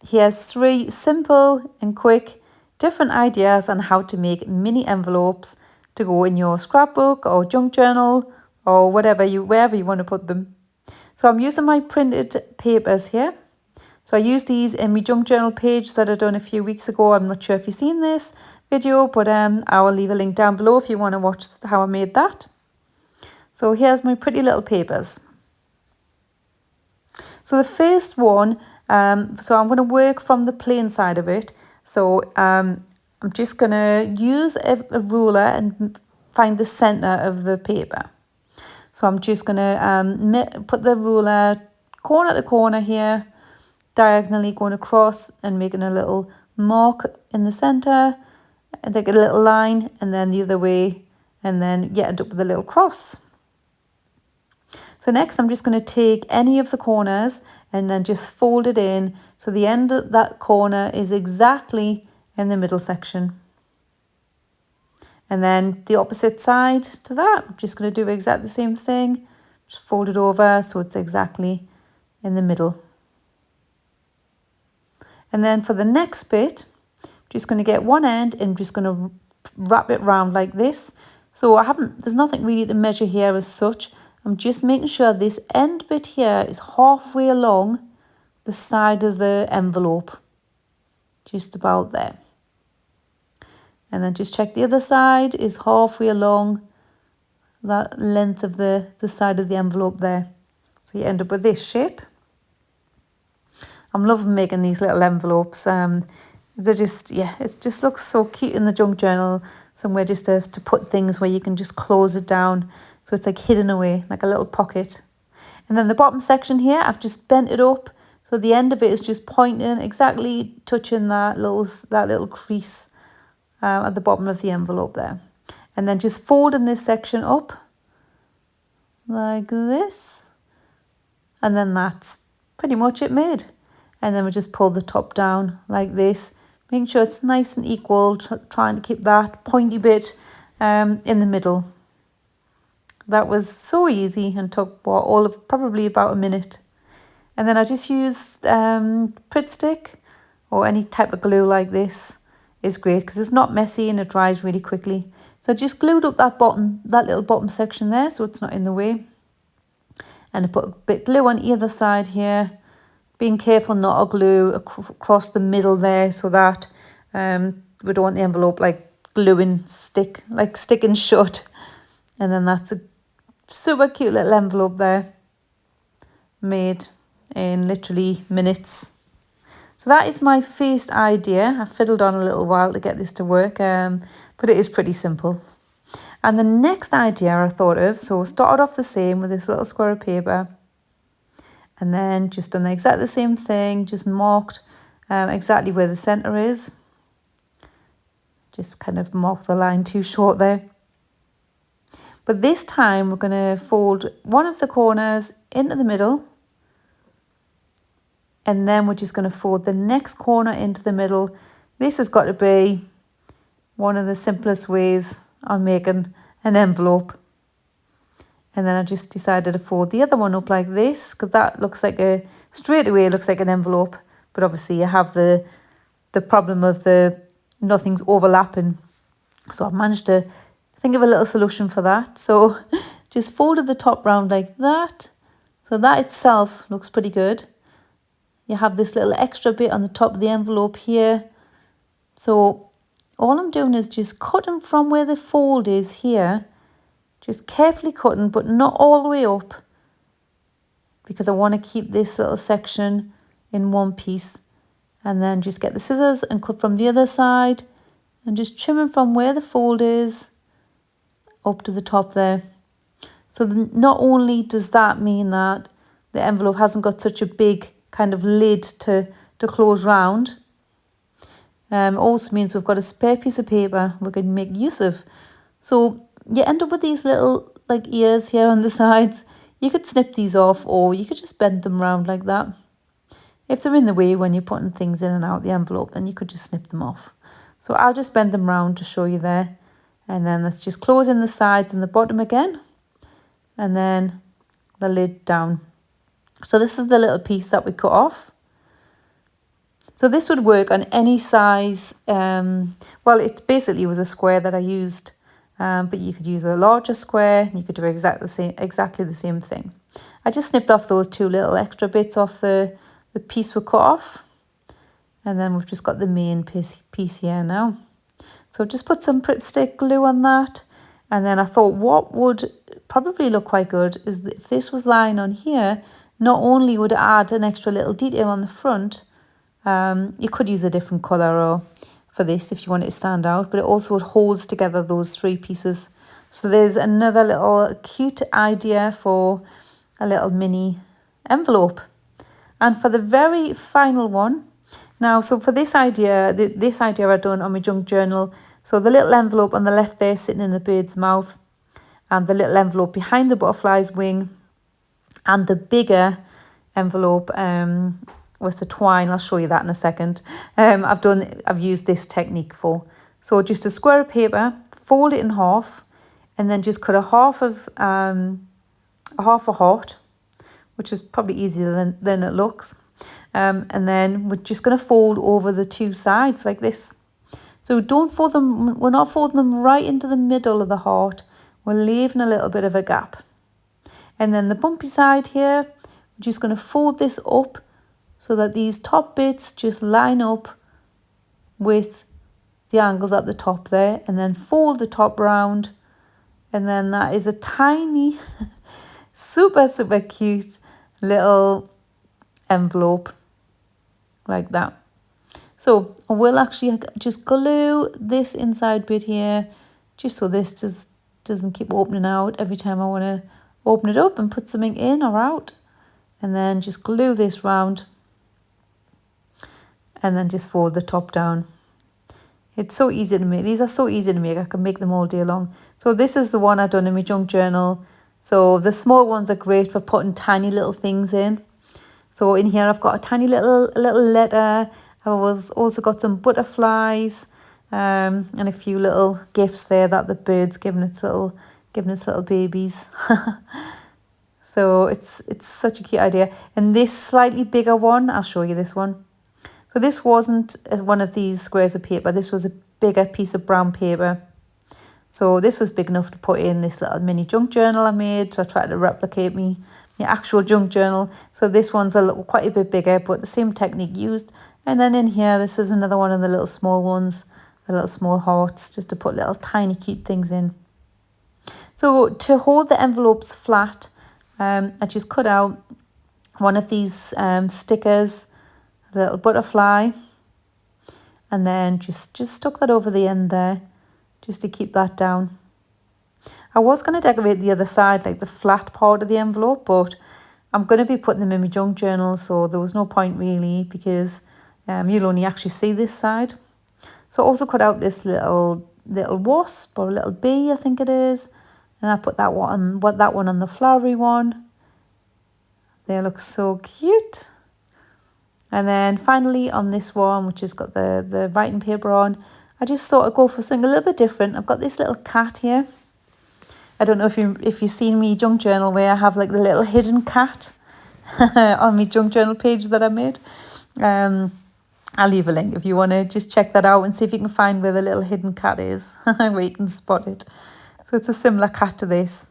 here's 3 simple and quick different ideas on how to make mini envelopes to go in your scrapbook or junk journal or wherever you want to put them. So I'm using my printed papers here. So I used these in my junk journal page that I done a few weeks ago. I'm not sure if you've seen this video, but I will leave a link down below if you want to watch how I made that. So here's my pretty little papers. So the first one, so I'm going to work from the plain side of it. So I'm just going to use a ruler and find the center of the paper. So I'm just going to put the ruler corner to corner here, diagonally going across and making a little mark in the center, and take a little line, and then the other way, and then you end up with a little cross. So next I'm just going to take any of the corners and then just fold it in so the end of that corner is exactly in the middle section. And then the opposite side to that, I'm just going to do exactly the same thing. Just fold it over so it's exactly in the middle. And then for the next bit, I'm just going to get one end and I'm just going to wrap it round like this. So there's nothing really to measure here as such. I'm just making sure this end bit here is halfway along the side of the envelope. Just about there. And then just check the other side is halfway along that length of the side of the envelope there. So you end up with this shape. I'm loving making these little envelopes. They're just, yeah, it just looks so cute in the junk journal. Somewhere just to put things where you can just close it down. So it's like hidden away, like a little pocket. And then the bottom section here, I've just bent it up. So the end of it is just pointing, exactly touching that little crease at the bottom of the envelope there. And then just folding this section up like this. And then that's pretty much it made. And then we just pull the top down like this, making sure it's nice and equal, trying to keep that pointy bit in the middle. That was so easy and took probably about a minute. And then I just used Pritt stick or any type of glue like this is great because it's not messy and it dries really quickly. So I just glued up that little bottom section there so it's not in the way. And I put a bit of glue on either side here. Being careful not to glue across the middle there so that we don't want the envelope like sticking shut. And then that's a super cute little envelope there, made in literally minutes. So that is my first idea. I fiddled on a little while to get this to work, but it is pretty simple. And the next idea I thought of, so started off the same with this little square of paper. And then just done exactly the same thing, just marked exactly where the centre is. Just kind of marked the line too short there. But this time we're going to fold one of the corners into the middle. And then we're just going to fold the next corner into the middle. This has got to be one of the simplest ways on making an envelope. And then I just decided to fold the other one up like this because that looks like straight away looks like an envelope. But obviously you have the problem of nothing's overlapping. So I've managed to think of a little solution for that. So just folded the top round like that. So that itself looks pretty good. You have this little extra bit on the top of the envelope here. So all I'm doing is just cutting from where the fold is here. Just carefully cutting, but not all the way up, because I want to keep this little section in one piece. And then just get the scissors and cut from the other side and just trimming from where the fold is up to the top there. So not only does that mean that the envelope hasn't got such a big kind of lid to close round, also means we've got a spare piece of paper we can make use of. So you end up with these little like ears here on the sides. You could snip these off or you could just bend them round like that. If they're in the way when you're putting things in and out the envelope, then you could just snip them off. So I'll just bend them round to show you there. And then let's just close in the sides and the bottom again. And then the lid down. So this is the little piece that we cut off. So this would work on any size. Well, it basically was a square that I used, but you could use a larger square and you could do exactly the same thing. I just snipped off those two little extra bits off the piece we cut off. And then we've just got the main piece here now. So just put some Pritt Stick glue on that. And then I thought what would probably look quite good is if this was lying on here, not only would it add an extra little detail on the front, you could use a different colour or for this if you want it to stand out, but it also holds together those three pieces. So there's another little cute idea for a little mini envelope. And for the very final one, now, so for this idea I've done on my junk journal. So the little envelope on the left there sitting in the bird's mouth, and the little envelope behind the butterfly's wing, and the bigger envelope with the twine. I'll show you that in a second. I've used this technique for. So just a square of paper, fold it in half, and then just cut a half a heart, which is probably easier than it looks. And then we're just going to fold over the two sides like this. So don't fold them, we're not folding them right into the middle of the heart. We're leaving a little bit of a gap. And then the bumpy side here, we're just going to fold this up so that these top bits just line up with the angles at the top there, and then fold the top round. And then that is a tiny, super cute little envelope like that. So I will actually just glue this inside bit here, just so this just doesn't keep opening out every time I want to open it up and put something in or out. And then just glue this round, and then just fold the top down. It's so easy to make. These are so easy to make. I can make them all day long. So this is the one I've done in my junk journal. So the small ones are great for putting tiny little things in. So in here I've got a tiny little letter. I've also got some butterflies, and a few little gifts there that the bird's giving its little babies. So it's such a cute idea. And this slightly bigger one, I'll show you this one. So this wasn't one of these squares of paper. This was a bigger piece of brown paper. So this was big enough to put in this little mini junk journal I made. So I tried to replicate my actual junk journal. So this one's quite a bit bigger, but the same technique used. And then in here, this is another one of the little small ones, the little small hearts, just to put little tiny cute things in. So to hold the envelopes flat, I just cut out one of these stickers, a little butterfly, and then just stuck that over the end there, just to keep that down. I was going to decorate the other side, like the flat part of the envelope, but I'm going to be putting them in my junk journal, so there was no point really, because you'll only actually see this side. So I also cut out this little wasp or a little bee, I think it is, and I put that one on the flowery one. They look so cute. And then finally on this one, which has got the writing paper on, I just thought I'd go for something a little bit different. I've got this little cat here. I don't know if you've seen me junk journal where I have like the little hidden cat on my junk journal page that I made. I'll leave a link if you want to just check that out and see if you can find where the little hidden cat is, where you can spot it. So it's a similar cat to this.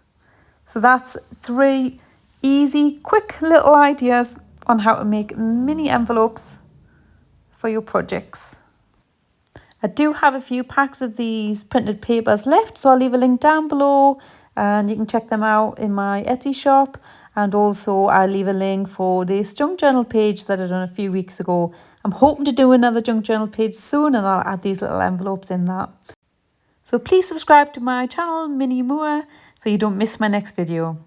So that's 3 easy, quick little ideas on how to make mini envelopes for your projects. I do have a few packs of these printed papers left, so I'll leave a link down below and you can check them out in my Etsy shop. And also I'll leave a link for this junk journal page that I done a few weeks ago. I'm hoping to do another junk journal page soon, and I'll add these little envelopes in that. So please subscribe to my channel, Minnie Moore, so you don't miss my next video.